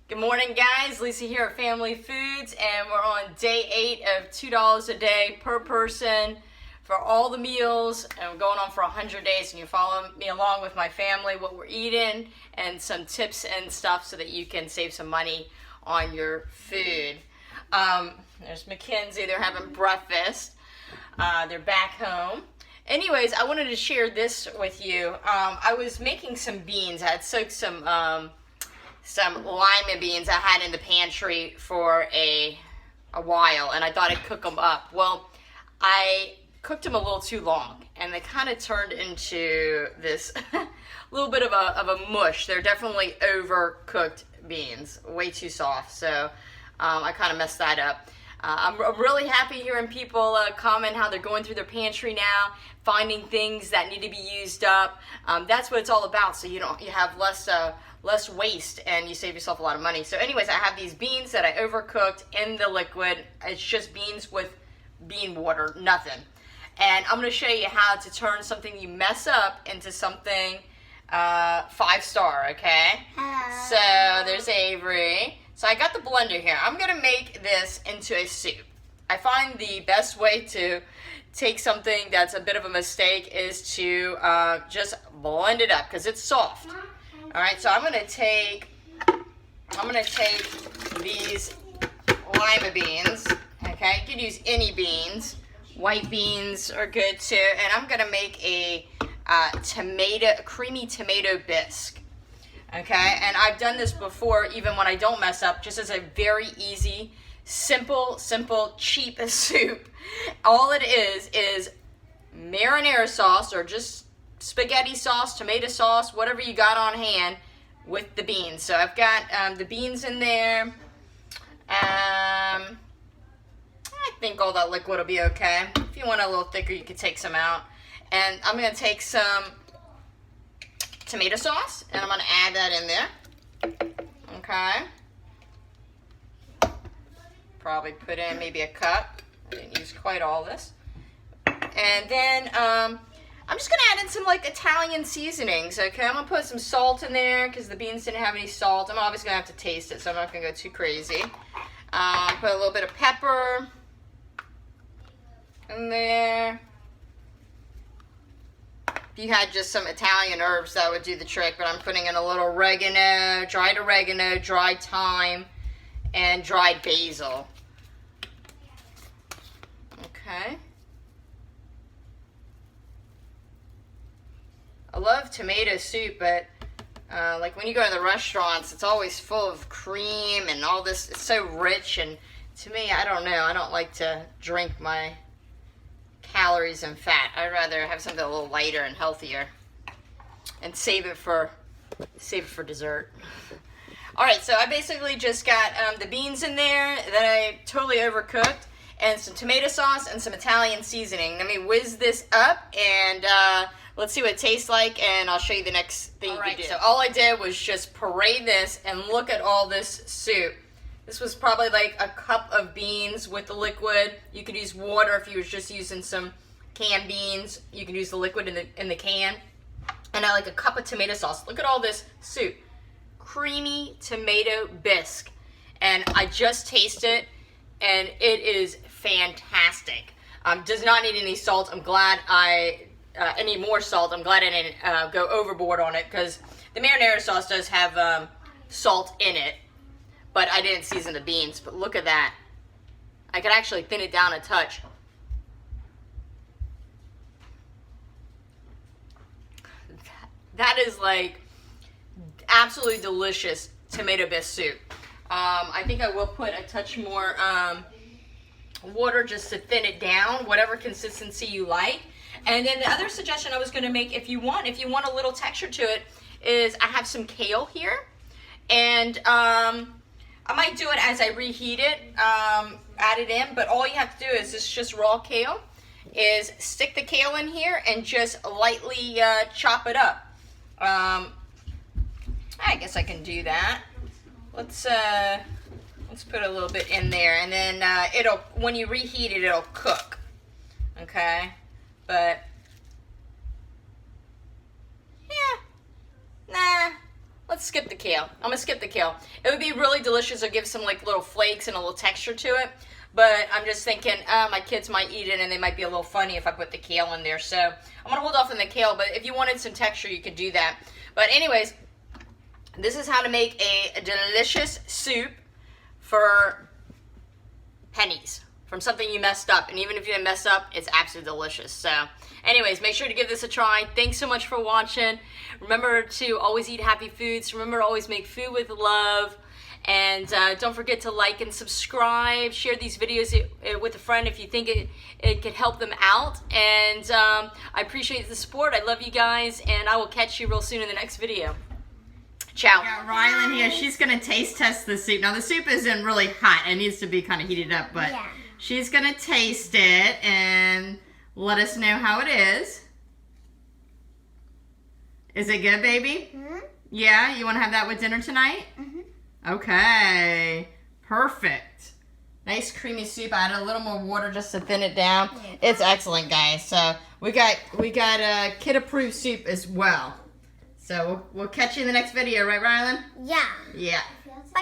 Good morning, guys. Lisa here at Family Foods, and we're on day 8 of $2 a day per person for all the meals, and we're going on for 100 days, and you follow me along with my family, what we're eating, and some tips and stuff so that you can save some money on your food. There's Mackenzie. They're having breakfast. They're back home. Anyways, I wanted to share this with you. I was making some beans. I had soaked some lima beans I had in the pantry for a while, and I thought I'd cook them up. Well, I cooked them a little too long, and they kind of turned into this little bit of a mush. They're definitely overcooked beans, way too soft, so I kind of messed that up. I'm really happy hearing people comment how they're going through their pantry now, finding things that need to be used up. That's what it's all about, so you have less waste and you save yourself a lot of money. So anyways, I have these beans that I overcooked in the liquid. It's just beans with bean water, nothing. And I'm going to show you how to turn something you mess up into something 5-star, okay? Hello. So there's Avery. So I got the blender here. I'm going to make this into a soup. I find the best way to take something that's a bit of a mistake is to just blend it up because it's soft. All right, so I'm gonna take these lima beans. Okay, you can use any beans. White beans are good too, and I'm gonna make a creamy tomato bisque. Okay, and I've done this before, even when I don't mess up, just as a very easy, simple, cheap soup. All it is marinara sauce or just spaghetti sauce, tomato sauce, whatever you got on hand with the beans. So I've got the beans in there. I think all that liquid will be okay. If you want it a little thicker, you could take some out. And I'm going to take some tomato sauce, and I'm going to add that in there. Okay. Probably put in maybe a cup. I didn't use quite all this. And then I'm just going to add in some Italian seasonings, okay? I'm going to put some salt in there because the beans didn't have any salt. I'm obviously going to have to taste it, so I'm not going to go too crazy. Put a little bit of pepper in there. If you had just some Italian herbs, that would do the trick, but I'm putting in a little oregano, dried thyme, and dried basil. Okay. I love tomato soup, but like when you go to the restaurants, it's always full of cream and all this. It's so rich, and to me, I don't know. I don't like to drink my calories and fat. I'd rather have something a little lighter and healthier, and save it for dessert. All right, so I basically just got the beans in there that I totally overcooked, and some tomato sauce and some Italian seasoning. Let me whiz this up and let's see what it tastes like, and I'll show you the next thing you can do. So all I did was just parade this, and look at all this soup. This was probably like a cup of beans with the liquid. You could use water if you was just using some canned beans. You can use the liquid in the can. And I like a cup of tomato sauce. Look at all this soup. Creamy tomato bisque. And I just tasted it, and it is fantastic. Does not need any salt. I'm glad any more salt. I'm glad I didn't go overboard on it, because the marinara sauce does have salt in it, but I didn't season the beans. But look at that. I could actually thin it down a touch. That is like absolutely delicious tomato bisque soup. I think I will put a touch more water just to thin it down, whatever consistency you like. And then the other suggestion I was going to make, if you want a little texture to it, is I have some kale here, and I might do it as I reheat it, add it in. But all you have to do is just raw kale. Is stick the kale in here and just lightly chop it up. I guess I can do that. Let's put a little bit in there, and then when you reheat it, it'll cook. Okay. But yeah, nah, let's skip the kale. I'm gonna skip the kale. It would be really delicious. It'll give some like little flakes and a little texture to it. But I'm just thinking, my kids might eat it and they might be a little funny if I put the kale in there. So I'm gonna hold off on the kale, but if you wanted some texture, you could do that. But anyways, this is how to make a delicious soup for pennies from something you messed up. And even if you didn't mess up, it's absolutely delicious. So anyways, make sure to give this a try. Thanks so much for watching. Remember to always eat happy foods. Remember to always make food with love. And don't forget to like and subscribe. Share these videos with a friend if you think it could help them out. And I appreciate the support. I love you guys. And I will catch you real soon in the next video. Ciao. We got Rylan here. She's going to taste test the soup. Now, the soup isn't really hot. It needs to be kind of heated up. But she's going to taste it and let us know how it is. Is it good, baby? Mm-hmm. Yeah? You want to have that with dinner tonight? Mm-hmm. Okay. Perfect. Nice creamy soup. I added a little more water just to thin it down. Yeah. It's excellent, guys. So we got a kid-approved soup as well. So we'll catch you in the next video, right, Rylan? Yeah. Yeah.